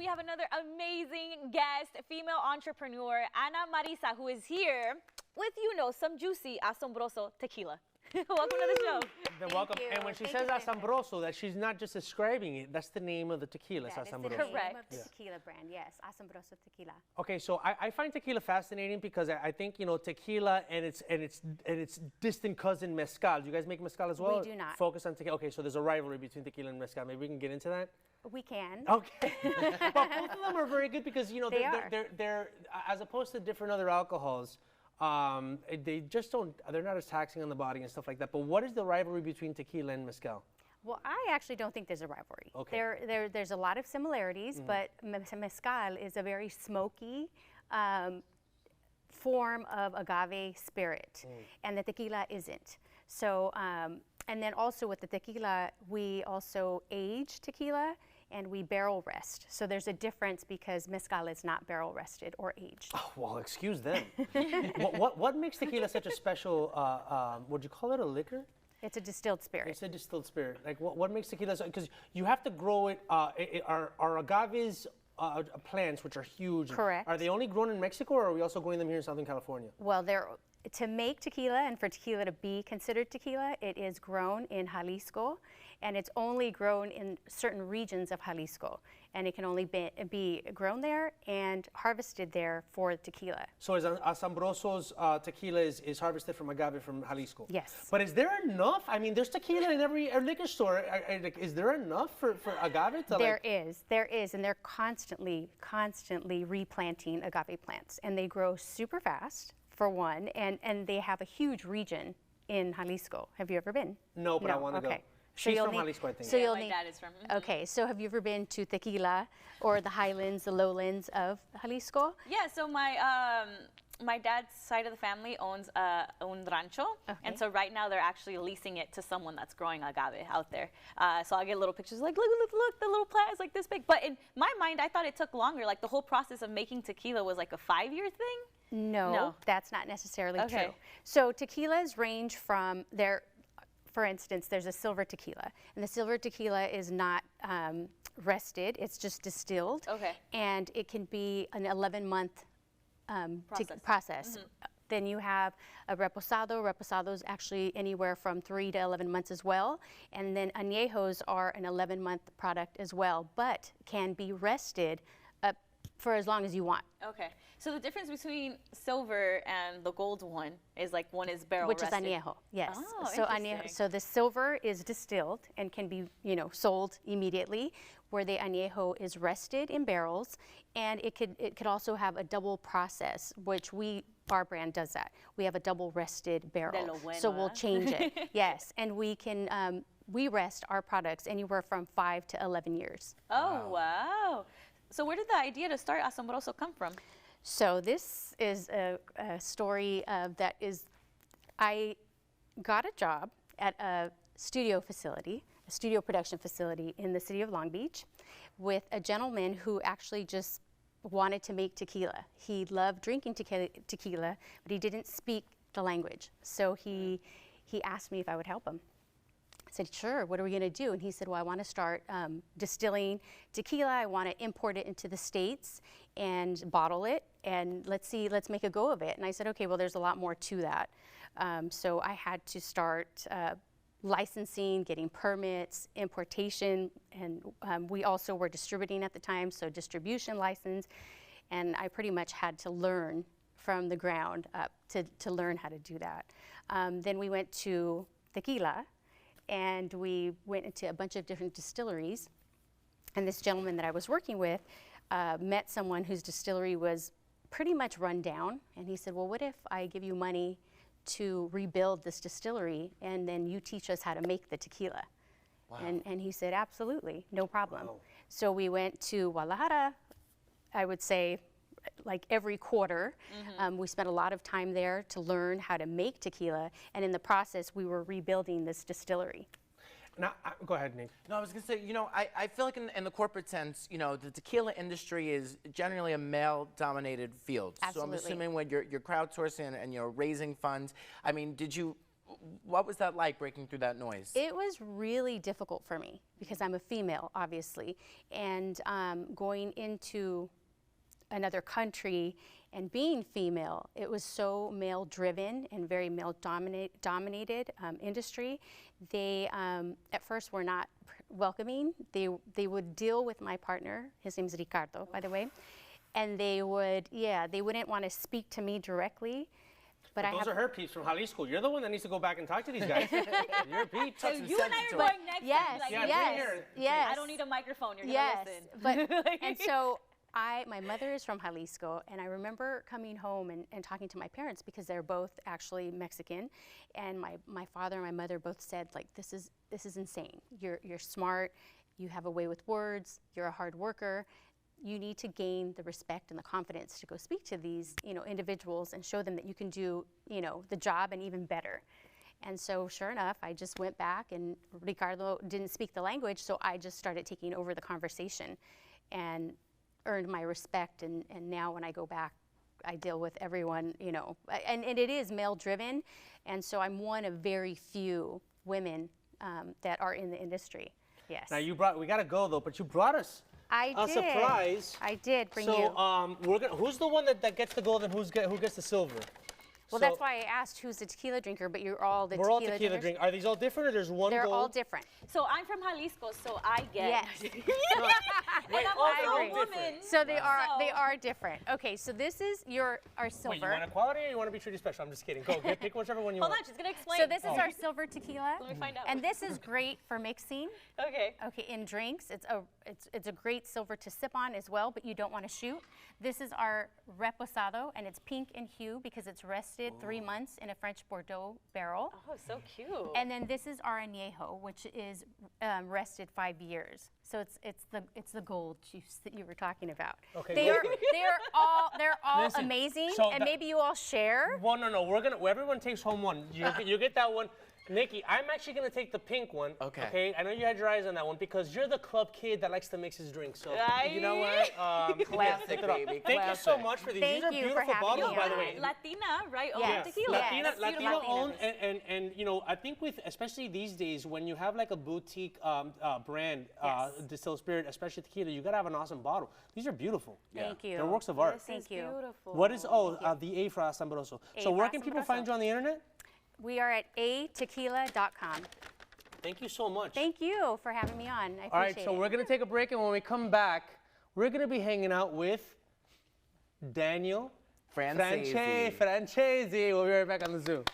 have another amazing guest, female entrepreneur, Ana Marisa, who is here with, some juicy Asombroso Tequila. Welcome to the show. Welcome. And when she says Asombroso, that she's not just describing it, that's the name of the tequila. That Asombroso. is the name Correct. of the tequila brand, yes, Asombroso Tequila. Okay, so I find tequila fascinating because I think, tequila and its distant cousin mezcal. Do you guys make mezcal as well? We do not. Focus on tequila. Okay, so there's a rivalry between tequila and mezcal. Maybe we can get into that? We can. Okay. But both of them are very good because, they're as opposed to different other alcohols, they just they're not as taxing on the body and stuff like that. But what is the rivalry between tequila and mezcal? Well, I actually don't think there's a rivalry. Okay. There's a lot of similarities, but mezcal is a very smoky form of agave spirit, and the tequila isn't. So, and then also with the tequila, we also age tequila and we barrel rest. So there's a difference because mezcal is not barrel rested or aged. Oh, well, excuse them. what makes tequila such a special, would you call it a liquor? It's a distilled spirit. It's a distilled spirit. Like what makes tequila, because you have to grow it, are agaves plants, which are huge. Correct. Are they only grown in Mexico or are we also growing them here in Southern California? Well, to make tequila and for tequila to be considered tequila, it is grown in Jalisco, and it's only grown in certain regions of Jalisco, and it can only be grown there and harvested there for tequila. So is Asombroso's tequila is harvested from agave from Jalisco? Yes. But is there enough? I mean, there's tequila in every liquor store. Is there enough for agave? There is, and they're constantly replanting agave plants, and they grow super fast, for one, and they have a huge region in Jalisco. Have you ever been? No, but I want to go. She's from Jalisco, I think. So yeah, my dad is from. Okay, so have you ever been to Tequila or the highlands, the lowlands of Jalisco? Yeah, so my dad's side of the family owns un rancho, and so right now they're actually leasing it to someone that's growing agave out there. So I'll get little pictures like, look, the little plant is like this big. But in my mind, I thought it took longer. Like the whole process of making tequila was like a 5-year thing. No, that's not necessarily true. So tequilas range from for instance, there's a silver tequila, and the silver tequila is not rested, it's just distilled. Okay. And it can be an 11-month process. Then you have a reposado. Reposado is actually anywhere from 3 to 11 months as well. And then añejos are an 11-month product as well, but can be rested for as long as you want. Okay. So the difference between silver and the gold one is like one is barrel rested. rested. Which is añejo, yes. Oh, so añejo, so the silver is distilled and can be, sold immediately, where the añejo is rested in barrels, and it could also have a double process, which our brand does that. We have a double rested barrel. So we'll change it. Yes, and we can we rest our products anywhere from 5 to 11 years. Oh, wow. So where did the idea to start Asombroso come from? So this is a story I got a job at a studio production facility in the city of Long Beach with a gentleman who actually just wanted to make tequila. He loved drinking tequila, but he didn't speak the language. So he asked me if I would help him. I said, sure, what are we going to do? And he said, well, I want to start distilling tequila. I want to import it into the States and bottle it, and let's make a go of it. And I said, okay, well, there's a lot more to that. So I had to start licensing, getting permits, importation, and we also were distributing at the time, so distribution license. And I pretty much had to learn from the ground up to learn how to do that. Then we went to Tequila, and we went into a bunch of different distilleries, and this gentleman that I was working with met someone whose distillery was pretty much run down, and he said, well, what if I give you money to rebuild this distillery, and then you teach us how to make the tequila? Wow. And he said, absolutely, no problem. Wow. So we went to Guadalajara, I would say, like every quarter. We spent a lot of time there to learn how to make tequila, and in the process we were rebuilding this distillery. Now, go ahead, Nick. No, I was going to say, I feel like in the corporate sense, the tequila industry is generally a male-dominated field. Absolutely. So I'm assuming when you're crowdsourcing and you're raising funds, I mean, what was that like, breaking through that noise? It was really difficult for me because I'm a female, obviously, and going into another country and being female, it was so male-driven and very male-dominated industry. They, at first, were not welcoming. They would deal with my partner. His name's Ricardo, by the way, and they wouldn't want to speak to me directly. But those are her peeps from Jalisco. You're the one that needs to go back and talk to these guys. You're peeps. So you and I are going next. Yes, time, yes. I don't need a microphone. You're gonna listen. But and so my mother is from Jalisco, and I remember coming home and talking to my parents because they're both actually Mexican, and my father and my mother both said, like, this is insane. You're smart. You have a way with words. You're a hard worker. You need to gain the respect and the confidence to go speak to these, individuals and show them that you can do, the job and even better. And so sure enough, I just went back, and Ricardo didn't speak the language, so I just started taking over the conversation and earned my respect. And now when I go back, I deal with everyone, and it is male driven. And so I'm one of very few women that are in the industry. Yes. Now we gotta go though, but you brought us a surprise. I did bring you. So who's the one that gets the gold and who gets the silver? Well, that's why I asked who's the tequila drinker, but you're all the we're all tequila drinkers. Are these all different, or there's one They're gold? all different. So I'm from Jalisco, so I get. Yes. And I'm also a woman. So they are different. Okay, so this is our silver. Wait, you want a quality or you want to be treated special? I'm just kidding. Go, pick whichever one you want. want. Hold on, she's gonna explain. So this is our silver tequila. Let me find out. And this is great for mixing. Okay. Okay, in drinks, it's a great silver to sip on as well, but you don't want to shoot. This is our reposado, and it's pink in hue because it's rested 3 months in a French Bordeaux barrel. Oh, so cute. And then this is our añejo, which is rested 5 years. So it's the gold juice that you were talking about. Okay. They're all Listen, amazing, so and maybe you all share. Well, no. Everyone takes home one. You get that one. Nikki, I'm actually gonna take the pink one. Okay. I know you had your eyes on that one because you're the club kid that likes to mix his drinks. So you know what? Classic, baby. Thank you so much for these. Thank These are you beautiful for bottles, having by me the way. Latina, right? Yes. Tequila. Latino owned, and I think especially these days when you have like a boutique brand distilled spirit, especially tequila, you gotta have an awesome bottle. These are beautiful. Thank you. They're works of art. Thank you. Beautiful. What is the A for Asombroso? So where can people find you on the internet? We are at atequila.com. Thank you so much. Thank you for having me on. I appreciate it. All right, so we're going to take a break, and when we come back, we're going to be hanging out with Daniel Francesi. Francesi. We'll be right back on the Zoo.